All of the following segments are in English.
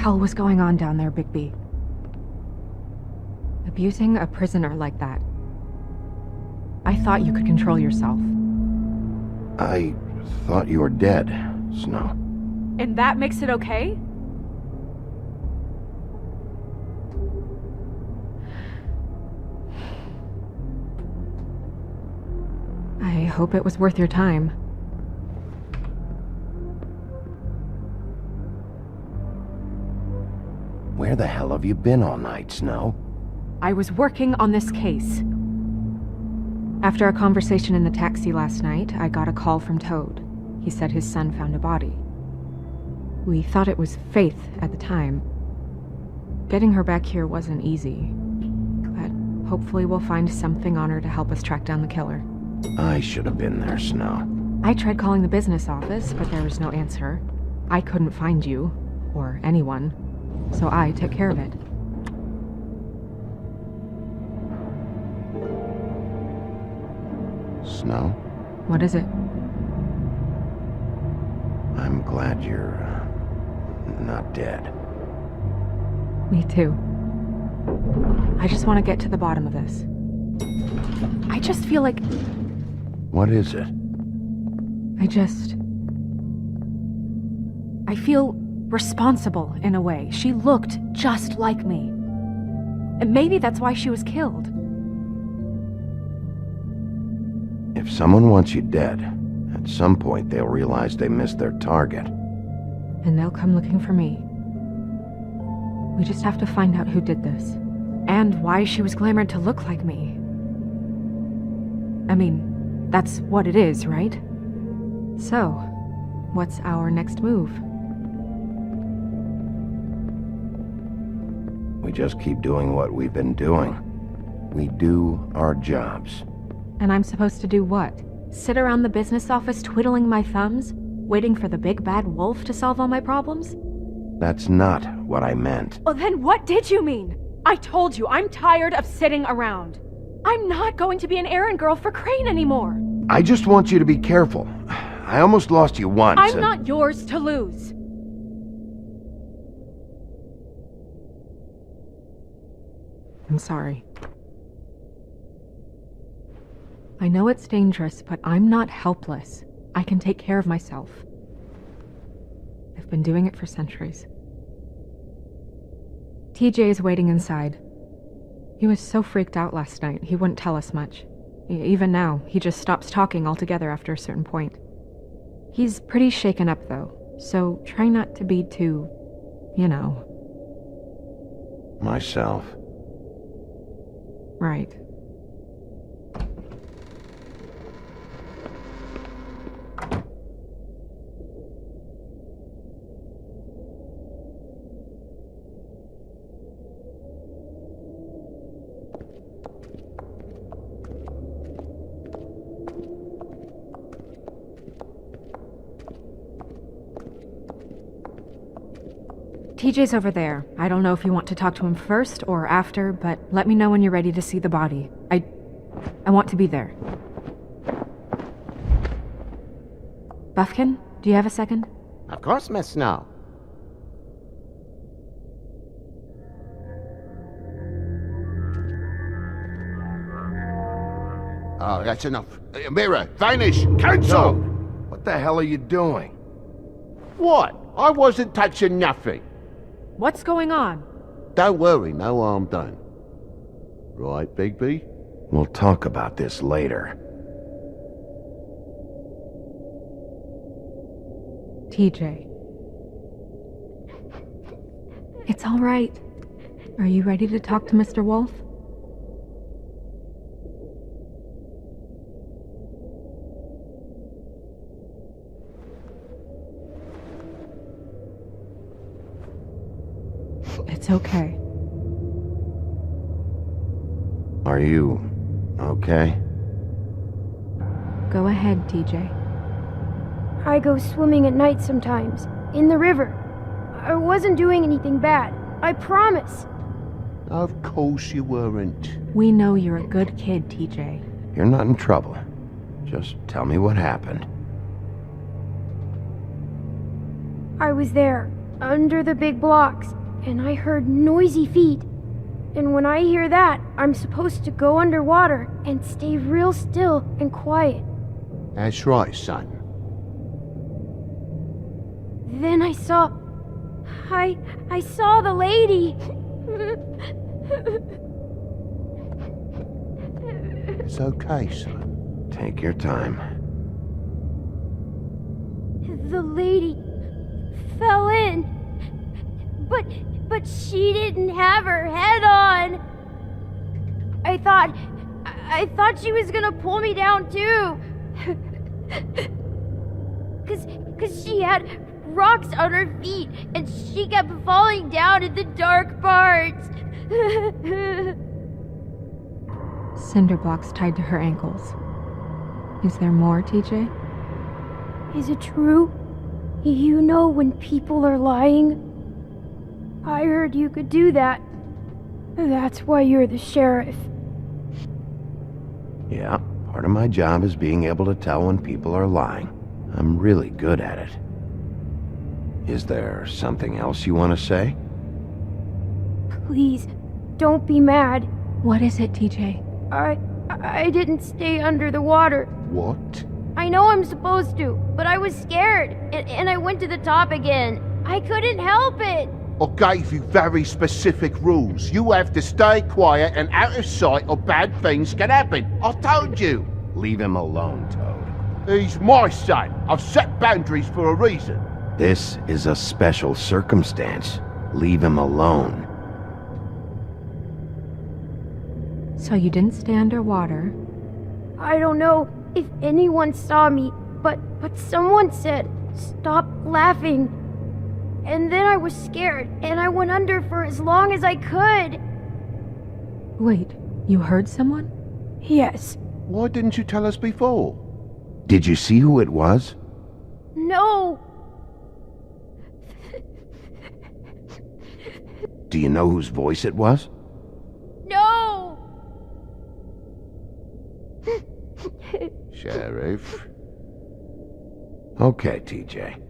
hell was going on down there, Bigby? Abusing a prisoner like that. I thought you could control yourself. I thought you were dead, Snow. And that makes it okay? I hope it was worth your time. Where the hell have you been all night, Snow? I was working on this case. After a conversation in the taxi last night, I got a call from Toad. He said his son found a body. We thought it was Faith at the time. Getting her back here wasn't easy, but hopefully we'll find something on her to help us track down the killer. I should have been there, Snow. I tried calling the business office, but there was no answer. I couldn't find you, or anyone, so I took care of it. Snow? What is it? I'm glad you're not dead. Me too. I just want to get to the bottom of this. I just feel like... What is it? I feel responsible in a way. She looked just like me. And maybe that's why she was killed. If someone wants you dead, at some point they'll realize they missed their target. And they'll come looking for me. We just have to find out who did this. And why she was glamored to look like me. I mean, that's what it is, right? So, what's our next move? We just keep doing what we've been doing. We do our jobs. And I'm supposed to do what? Sit around the business office twiddling my thumbs, waiting for the big bad wolf to solve all my problems? That's not what I meant. Well, then what did you mean? I told you, I'm tired of sitting around. I'm not going to be an errand girl for Crane anymore. I just want you to be careful. I almost lost you once. I'm not yours to lose. I'm sorry. I know it's dangerous, but I'm not helpless. I can take care of myself. I've been doing it for centuries. TJ is waiting inside. He was so freaked out last night, he wouldn't tell us much. Even now, he just stops talking altogether after a certain point. He's pretty shaken up, though, so try not to be too, you know. Myself. Right. TJ's over there. I don't know if you want to talk to him first or after, but let me know when you're ready to see the body. I want to be there. Buffkin, do you have a second? Of course, Miss Snow. Oh, that's enough. Mirror, vanish, cancel! What the hell are you doing? What? I wasn't touching nothing. What's going on? Don't worry, no harm done. Right, Bigby? We'll talk about this later. TJ. It's all right. Are you ready to talk to Mr. Wolf? It's okay. Are you okay? Go ahead, TJ. I go swimming at night sometimes, in the river. I wasn't doing anything bad, I promise. Of course you weren't. We know you're a good kid, TJ. You're not in trouble. Just tell me what happened. I was there, under the big blocks, and I heard noisy feet. And when I hear that, I'm supposed to go underwater and stay real still and quiet. That's right, son. Then I saw the lady. It's okay, son. Take your time. The lady fell in. But she didn't have her head on. I thought she was gonna pull me down too. Cause she had rocks on her feet and she kept falling down in the dark parts. Cinder blocks tied to her ankles. Is there more, TJ? Is it true? You know when people are lying? I heard you could do that. That's why you're the sheriff. Yeah, part of my job is being able to tell when people are lying. I'm really good at it. Is there something else you want to say? Please, don't be mad. What is it, TJ? I didn't stay under the water. What? I know I'm supposed to, but I was scared, and I went to the top again. I couldn't help it. I gave you very specific rules. You have to stay quiet and out of sight or bad things can happen. I told you. Leave him alone, Toad. He's my son. I've set boundaries for a reason. This is a special circumstance. Leave him alone. So you didn't stay underwater. I don't know if anyone saw me, but someone said, "Stop laughing." And then I was scared, and I went under for as long as I could. Wait, you heard someone? Yes. Why didn't you tell us before? Did you see who it was? No. Do you know whose voice it was? No. Sheriff. Okay, TJ.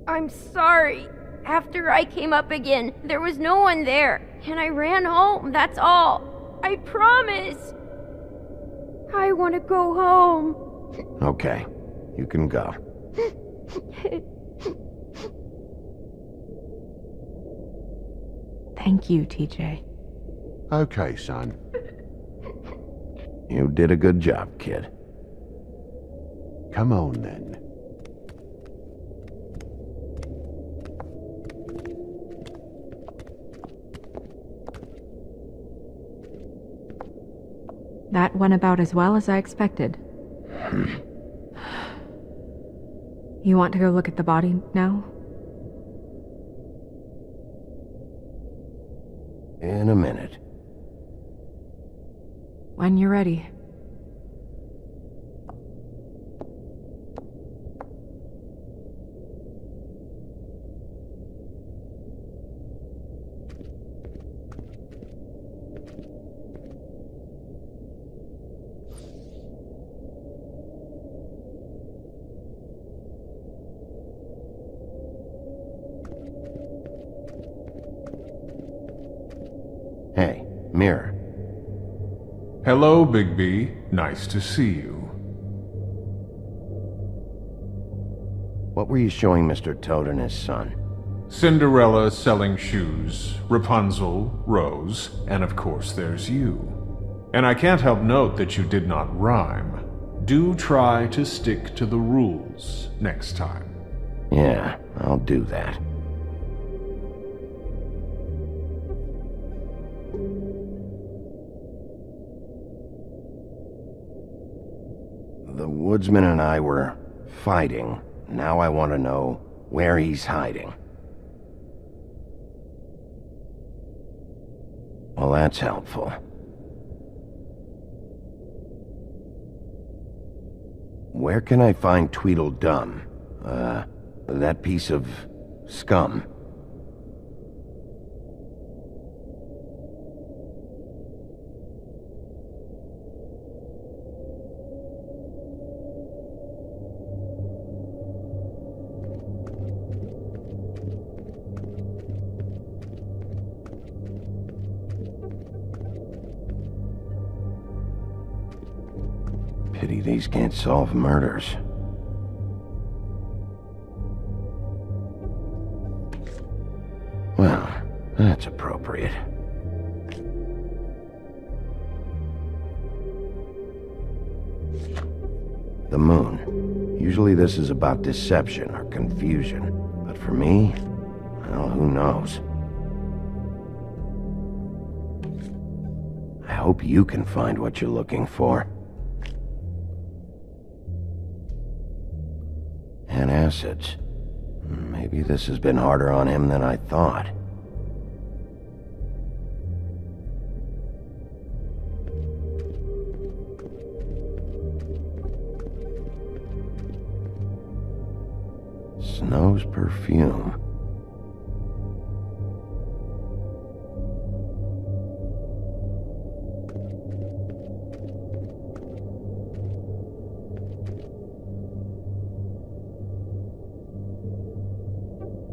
I'm sorry. After I came up again, there was no one there, and I ran home, that's all. I promise. I want to go home. Okay, you can go. Thank you, TJ. Okay, son. You did a good job, kid. Come on, then. That went about as well as I expected. You want to go look at the body now? In a minute. When you're ready. Hey, Mirror. Hello, Bigby. Nice to see you. What were you showing Mr. Toad and his son? Cinderella selling shoes, Rapunzel, Rose, and of course there's you. And I can't help note that you did not rhyme. Do try to stick to the rules next time. Yeah, I'll do that. The woodsman and I were fighting. Now I want to know where he's hiding. Well, that's helpful. Where can I find Tweedledum? That piece of scum. these can't solve murders. Well, that's appropriate. The moon. Usually this is about deception or confusion. But for me, well, who knows? I hope you can find what you're looking for. Antacids. Maybe this has been harder on him than I thought. Snow's perfume.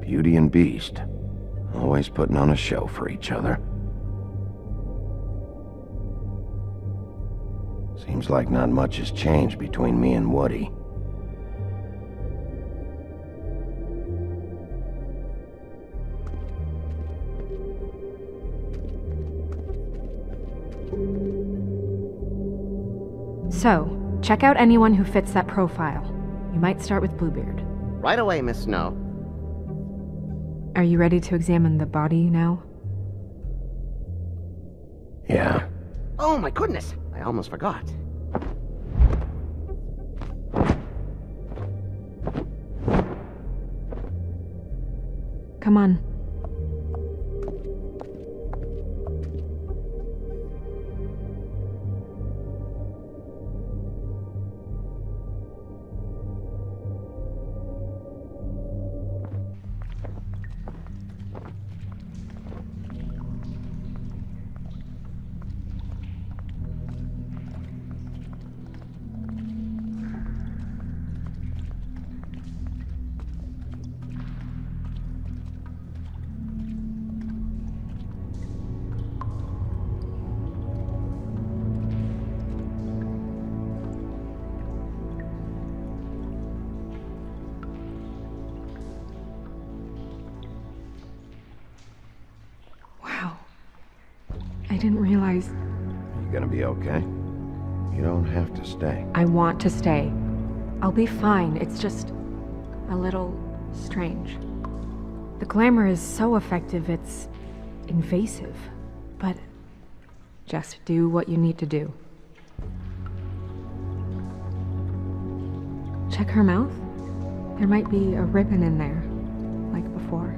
Beauty and Beast. Always putting on a show for each other. Seems like not much has changed between me and Woody. So, check out anyone who fits that profile. You might start with Bluebeard. Right away, Miss Snow. Are you ready to examine the body now? Yeah. Oh my goodness, I almost forgot. Come on. I didn't realize... You gonna be okay? You don't have to stay. I want to stay. I'll be fine. It's just a little strange. The glamour is so effective, it's invasive. But just do what you need to do. Check her mouth. There might be a ribbon in there, like before.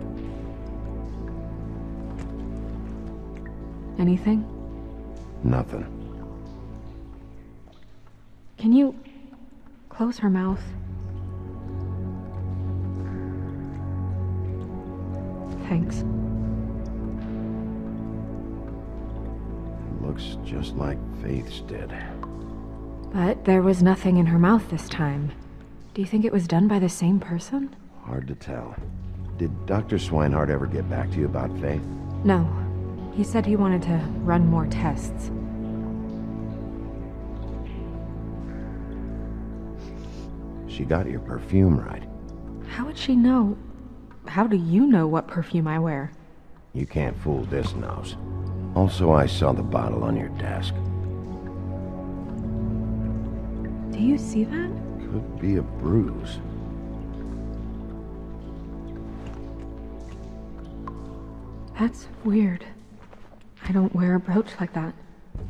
Anything? Nothing. Can you close her mouth? Thanks. Looks just like Faith's did. But there was nothing in her mouth this time. Do you think it was done by the same person? Hard to tell. Did Dr. Swinehart ever get back to you about Faith? No. He said he wanted to run more tests. She got your perfume right. How would she know? How do you know what perfume I wear? You can't fool this nose. Also, I saw the bottle on your desk. Do you see that? Could be a bruise. That's weird. I don't wear a brooch like that.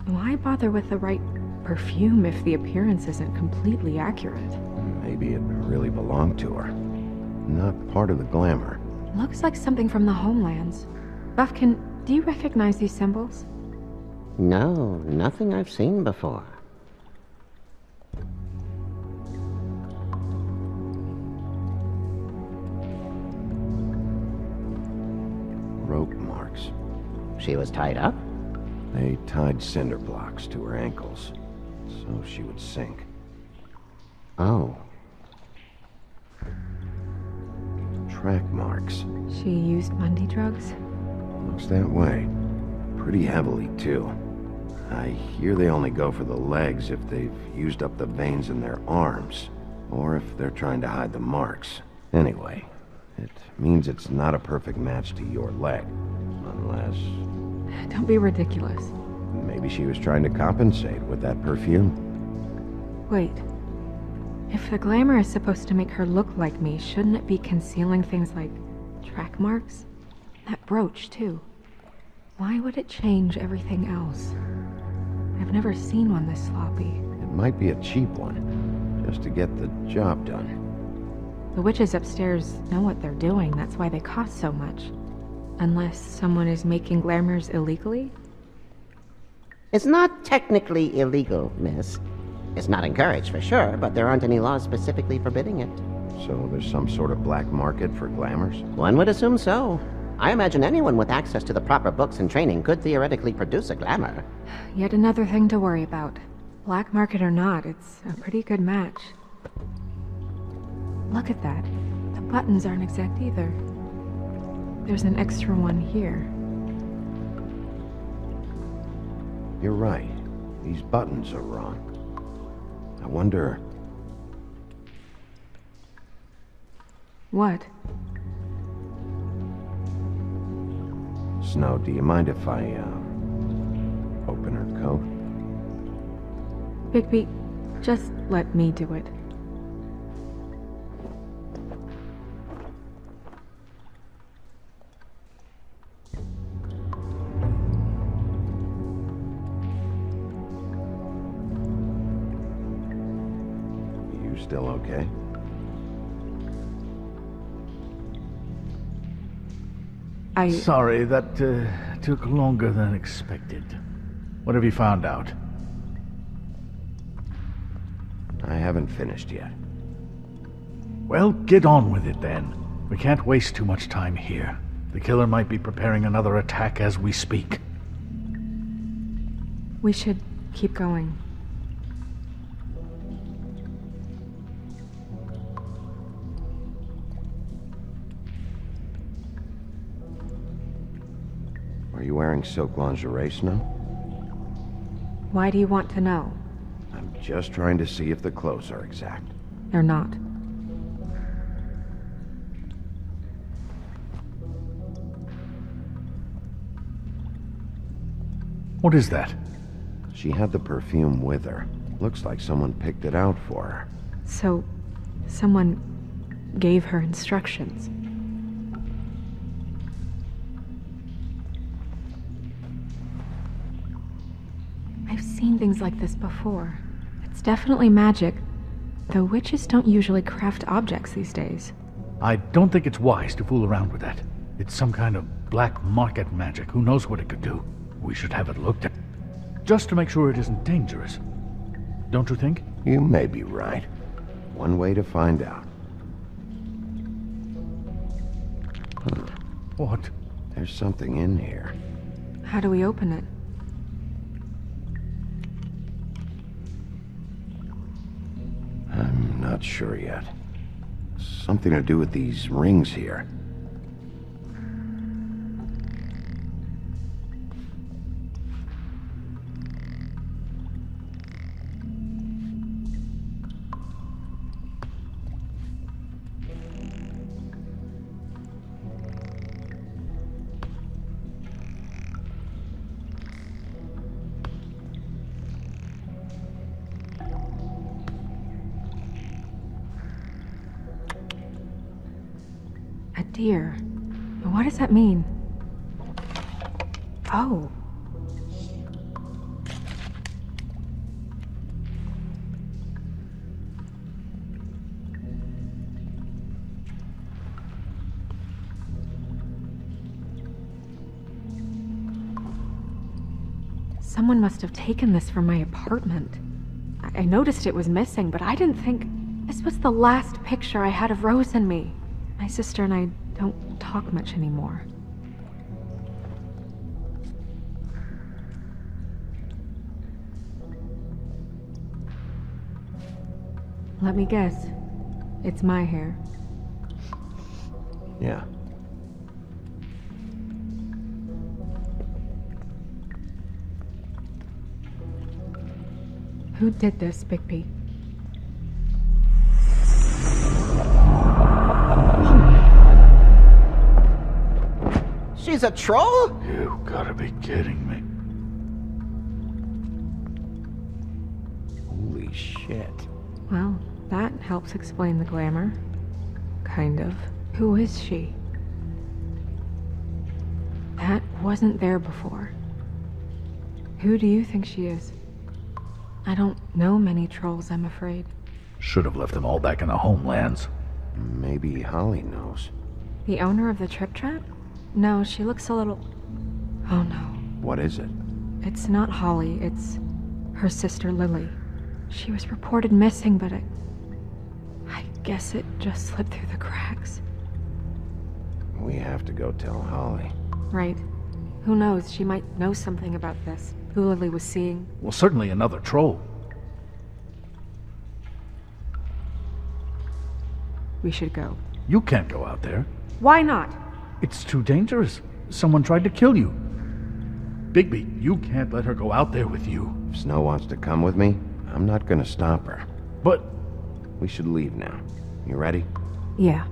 Why bother with the right perfume if the appearance isn't completely accurate? Maybe it really belonged to her. Not part of the glamour. Looks like something from the homelands. Buffkin, do you recognize these symbols? No, nothing I've seen before. Rope marks. She was tied up? They tied cinder blocks to her ankles, so she would sink. Oh. Track marks. She used Mundy drugs? Looks that way. Pretty heavily, too. I hear they only go for the legs if they've used up the veins in their arms, or if they're trying to hide the marks. Anyway, it means it's not a perfect match to your leg, unless Don't be ridiculous. maybe she was trying to compensate with that perfume. Wait. If the glamour is supposed to make her look like me, shouldn't it be concealing things like track marks? That brooch, too. Why would it change everything else? I've never seen one this sloppy. It might be a cheap one, just to get the job done. The witches upstairs know what they're doing, that's why they cost so much. Unless someone is making glamours illegally? It's not technically illegal, miss. It's not encouraged for sure, but there aren't any laws specifically forbidding it. So there's some sort of black market for glamours? One would assume so. I imagine anyone with access to the proper books and training could theoretically produce a glamour. Yet another thing to worry about. Black market or not, it's a pretty good match. Look at that. The buttons aren't exact either. There's an extra one here. You're right. These buttons are wrong. I wonder... What? Snow, do you mind if I, open her coat? Bigby, just let me do it. You still okay? Sorry, that took longer than expected. What have you found out? I haven't finished yet. Well, get on with it then. We can't waste too much time here. The killer might be preparing another attack as we speak. We should keep going. Are you wearing silk lingerie, Snow? Why do you want to know? I'm just trying to see if the clothes are exact. They're not. What is that? She had the perfume with her. Looks like someone picked it out for her. So, someone gave her instructions. I've seen things like this before. It's definitely magic, though witches don't usually craft objects these days. I don't think it's wise to fool around with that. It's some kind of black market magic. Who knows what it could do? We should have it looked at. Just to make sure it isn't dangerous. Don't you think? You may be right. One way to find out. What? There's something in here. How do we open it? I'm not sure yet. Something to do with these rings here. A deer. What does that mean? Oh. Someone must have taken this from my apartment. I noticed it was missing, but I didn't think this was the last picture I had of Rose and me. My sister and I don't talk much anymore. Let me guess. It's my hair. Yeah. Who did this, Bigby? She's a troll? You gotta be kidding me. Holy shit. Well, that helps explain the glamour. Kind of. Who is she? That wasn't there before. Who do you think she is? I don't know many trolls, I'm afraid. Should have left them all back in the homelands. Maybe Holly knows. The owner of the Trip Trap? No, she looks a little... Oh no. What is it? It's not Holly, it's her sister Lily. She was reported missing, but I guess it just slipped through the cracks. We have to go tell Holly. Right. Who knows, she might know something about this. Who Lily was seeing. Well, certainly another troll. We should go. You can't go out there. Why not? It's too dangerous. Someone tried to kill you. Bigby, you can't let her go out there with you. If Snow wants to come with me, I'm not gonna stop her. But We should leave now. You ready? Yeah.